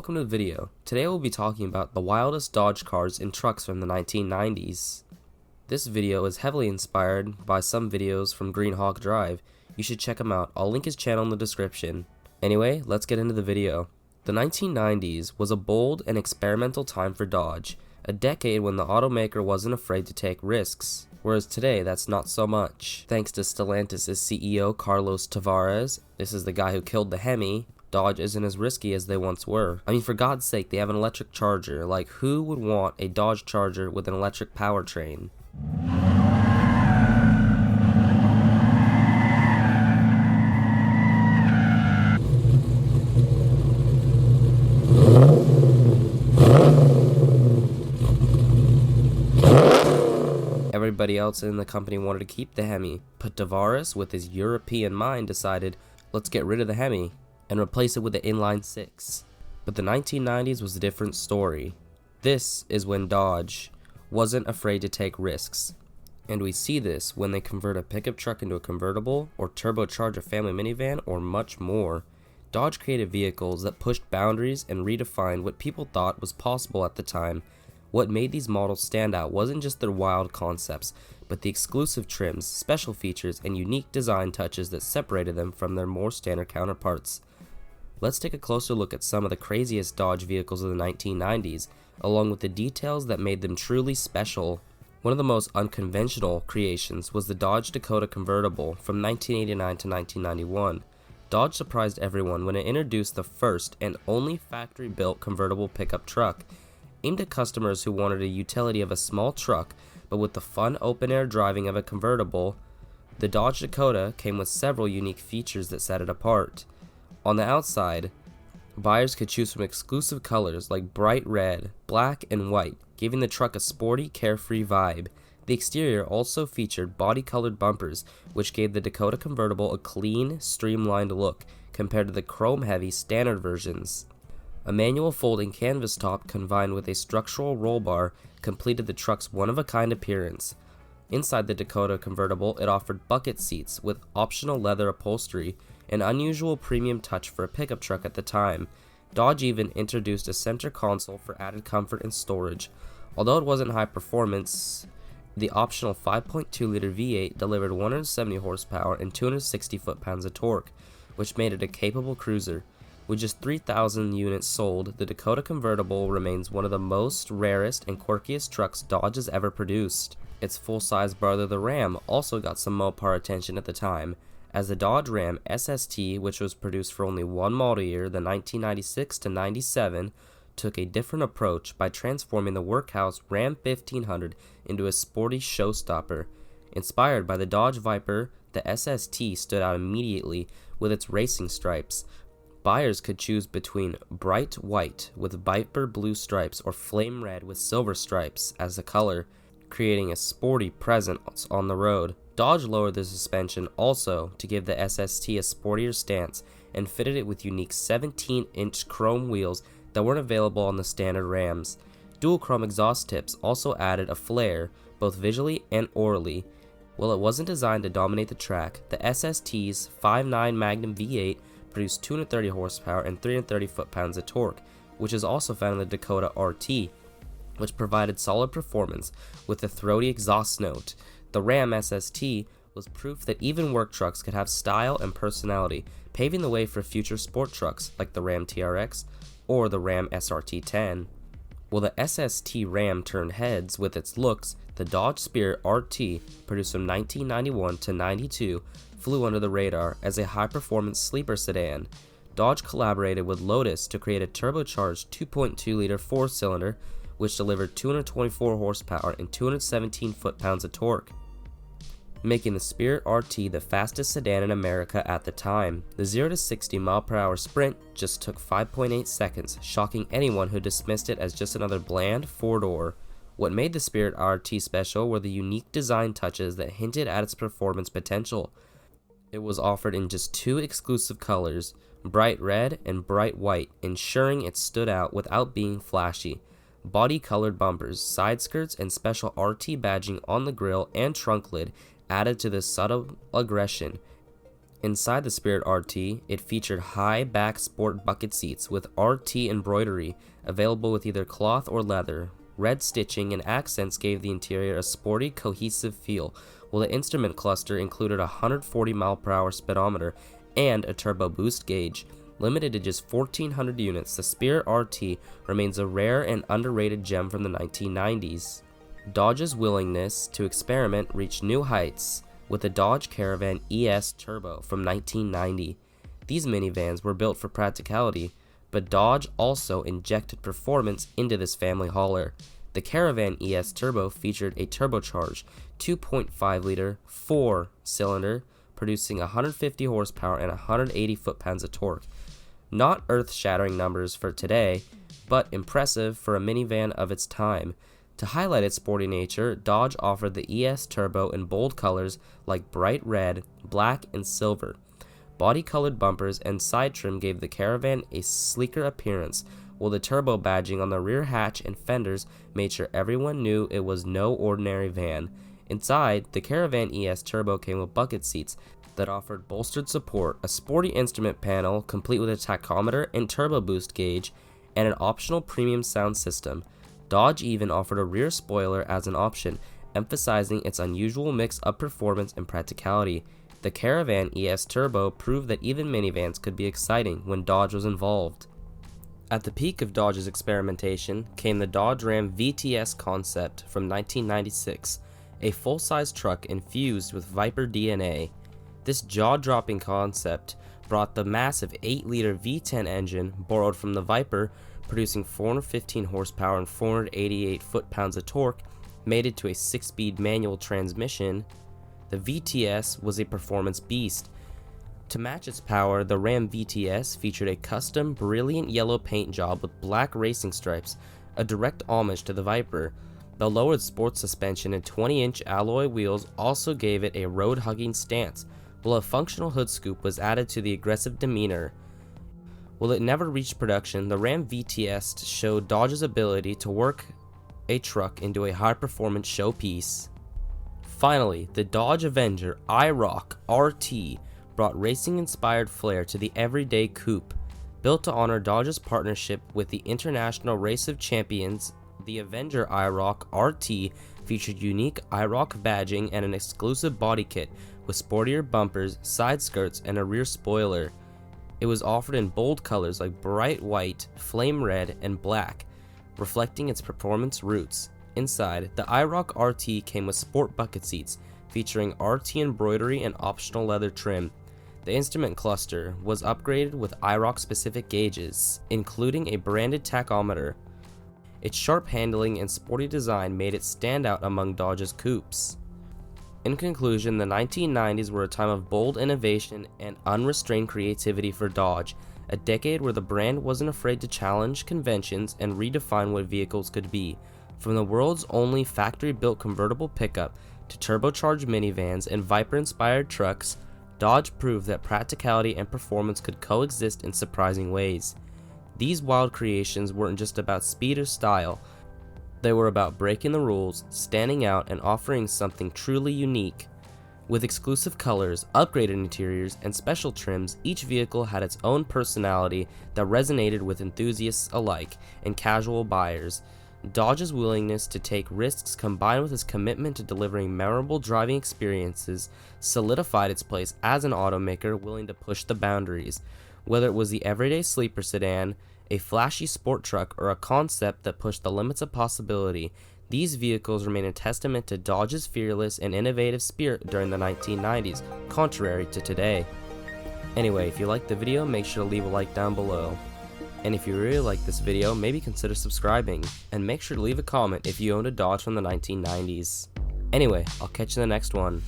welcome to the video. Today we'll be talking about the wildest Dodge cars and trucks from the 1990s. This video is heavily inspired by some videos from Green Hawk Drive. You should check him out. I'll link his channel in the description. Anyway, let's get into the video. The 1990s was a bold and experimental time for Dodge, a decade when the automaker wasn't afraid to take risks. Whereas today, that's not so much. Thanks to Stellantis' CEO Carlos Tavares, this is the guy who killed the Hemi, Dodge isn't as risky as they once were. I mean, for God's sake, they have an electric Charger. Like, who would want a Dodge Charger with an electric powertrain? Everybody else in the company wanted to keep the Hemi, but Tavares, with his European mind, decided, let's get rid of the Hemi and replace it with the inline 6. But the 1990s was a different story. This is when Dodge wasn't afraid to take risks, and we see this when they convert a pickup truck into a convertible, or turbocharge a family minivan, or much more. Dodge created vehicles that pushed boundaries and redefined what people thought was possible at the time. What made these models stand out wasn't just their wild concepts, but the exclusive trims, special features, and unique design touches that separated them from their more standard counterparts. Let's take a closer look at some of the craziest Dodge vehicles of the 1990s, along with the details that made them truly special. One of the most unconventional creations was the Dodge Dakota Convertible from 1989 to 1991. Dodge surprised everyone when it introduced the first and only factory-built convertible pickup truck, aimed at customers who wanted a utility of a small truck, but with the fun open-air driving of a convertible. The Dodge Dakota came with several unique features that set it apart. On the outside, buyers could choose from exclusive colors like bright red, black, and white, giving the truck a sporty, carefree vibe. The exterior also featured body-colored bumpers, which gave the Dakota Convertible a clean, streamlined look compared to the chrome-heavy standard versions. A manual folding canvas top combined with a structural roll bar completed the truck's one-of-a-kind appearance. Inside the Dakota Convertible, it offered bucket seats with optional leather upholstery, an unusual premium touch for a pickup truck at the time. Dodge even introduced a center console for added comfort and storage. Although it wasn't high performance, the optional 5.2-liter V8 delivered 170 horsepower and 260 foot-pounds of torque, which made it a capable cruiser. With just 3,000 units sold, the Dakota Convertible remains one of the most rarest and quirkiest trucks Dodge has ever produced. Its full-size brother, the Ram, also got some Mopar attention at the time, as the Dodge Ram SRT, which was produced for only one model year, the 1996 to 97, took a different approach by transforming the workhorse Ram 1500 into a sporty showstopper. Inspired by the Dodge Viper, the SRT stood out immediately with its racing stripes. Buyers could choose between bright white with Viper blue stripes or flame red with silver stripes as the color, creating a sporty presence on the road. Dodge lowered the suspension also to give the SRT a sportier stance and fitted it with unique 17-inch chrome wheels that weren't available on the standard Rams. Dual chrome exhaust tips also added a flair, both visually and aurally. While it wasn't designed to dominate the track, the SRT's 5.9 Magnum V8 produced 230 horsepower and 330 foot-pounds of torque, which is also found in the Dakota RT, which provided solid performance with a throaty exhaust note. The Ram SRT was proof that even work trucks could have style and personality, paving the way for future sport trucks like the Ram TRX or the Ram SRT-10. While the SRT Ram turned heads with its looks, the Dodge Spirit RT, produced from 1991 to 92, flew under the radar as a high-performance sleeper sedan. Dodge collaborated with Wildest to create a turbocharged 2.2-liter four-cylinder, which delivered 224 horsepower and 217 foot-pounds of torque, making the Spirit RT the fastest sedan in America at the time. The 0 to 60 mph sprint just took 5.8 seconds, shocking anyone who dismissed it as just another bland four-door. What made the Spirit RT special were the unique design touches that hinted at its performance potential. It was offered in just two exclusive colors, bright red and bright white, ensuring it stood out without being flashy. Body-colored bumpers, side skirts, and special RT badging on the grille and trunk lid added to the subtle aggression. Inside the Spirit RT, it featured high-back sport bucket seats with RT embroidery, available with either cloth or leather. Red stitching and accents gave the interior a sporty, cohesive feel, while the instrument cluster included a 140 mph speedometer and a turbo boost gauge. Limited to just 1,400 units, the Spirit RT remains a rare and underrated gem from the 1990s. Dodge's willingness to experiment reached new heights with the Dodge Caravan ES Turbo from 1990. These minivans were built for practicality, but Dodge also injected performance into this family hauler. The Caravan ES Turbo featured a turbocharged 2.5-liter 4-cylinder, producing 150 horsepower and 180 foot-pounds of torque. Not earth-shattering numbers for today, but impressive for a minivan of its time. To highlight its sporty nature, Dodge offered the ES Turbo in bold colors like bright red, black, and silver. Body-colored bumpers and side trim gave the Caravan a sleeker appearance, while the turbo badging on the rear hatch and fenders made sure everyone knew it was no ordinary van. Inside, the Caravan ES Turbo came with bucket seats that offered bolstered support, a sporty instrument panel complete with a tachometer and turbo boost gauge, and an optional premium sound system. Dodge even offered a rear spoiler as an option, emphasizing its unusual mix of performance and practicality. The Caravan ES Turbo proved that even minivans could be exciting when Dodge was involved. At the peak of Dodge's experimentation came the Dodge Ram VTS Concept from 1996, a full-size truck infused with Viper DNA. This jaw-dropping concept brought the massive 8-liter V10 engine borrowed from the Viper, producing 415 horsepower and 488 foot-pounds of torque, made it to a 6-speed manual transmission. The VTS was a performance beast. To match its power, the Ram VTS featured a custom brilliant yellow paint job with black racing stripes, a direct homage to the Viper. The lowered sports suspension and 20-inch alloy wheels also gave it a road-hugging stance, while a functional hood scoop was added to the aggressive demeanor. While it never reached production, the Ram VTS showed Dodge's ability to work a truck into a high-performance showpiece. Finally, the Dodge Avenger IROC RT brought racing-inspired flair to the everyday coupe. Built to honor Dodge's partnership with the International Race of Champions, the Avenger IROC RT featured unique IROC badging and an exclusive body kit with sportier bumpers, side skirts, and a rear spoiler. It was offered in bold colors like bright white, flame red, and black, reflecting its performance roots. Inside, the IROC RT came with sport bucket seats, featuring RT embroidery and optional leather trim. The instrument cluster was upgraded with IROC-specific gauges, including a branded tachometer. Its sharp handling and sporty design made it stand out among Dodge's coupes. In conclusion, the 1990s were a time of bold innovation and unrestrained creativity for Dodge, a decade where the brand wasn't afraid to challenge conventions and redefine what vehicles could be. From the world's only factory-built convertible pickup to turbocharged minivans and Viper-inspired trucks, Dodge proved that practicality and performance could coexist in surprising ways. These wild creations weren't just about speed or style, they were about breaking the rules, standing out, and offering something truly unique. With exclusive colors, upgraded interiors, and special trims, each vehicle had its own personality that resonated with enthusiasts alike and casual buyers. Dodge's willingness to take risks combined with its commitment to delivering memorable driving experiences solidified its place as an automaker willing to push the boundaries. Whether it was the everyday sleeper sedan, a flashy sport truck, or a concept that pushed the limits of possibility, these vehicles remain a testament to Dodge's fearless and innovative spirit during the 1990s, contrary to today. Anyway, if you liked the video, make sure to leave a like down below. And if you really like this video, maybe consider subscribing, and make sure to leave a comment if you owned a Dodge from the 1990s. Anyway, I'll catch you in the next one.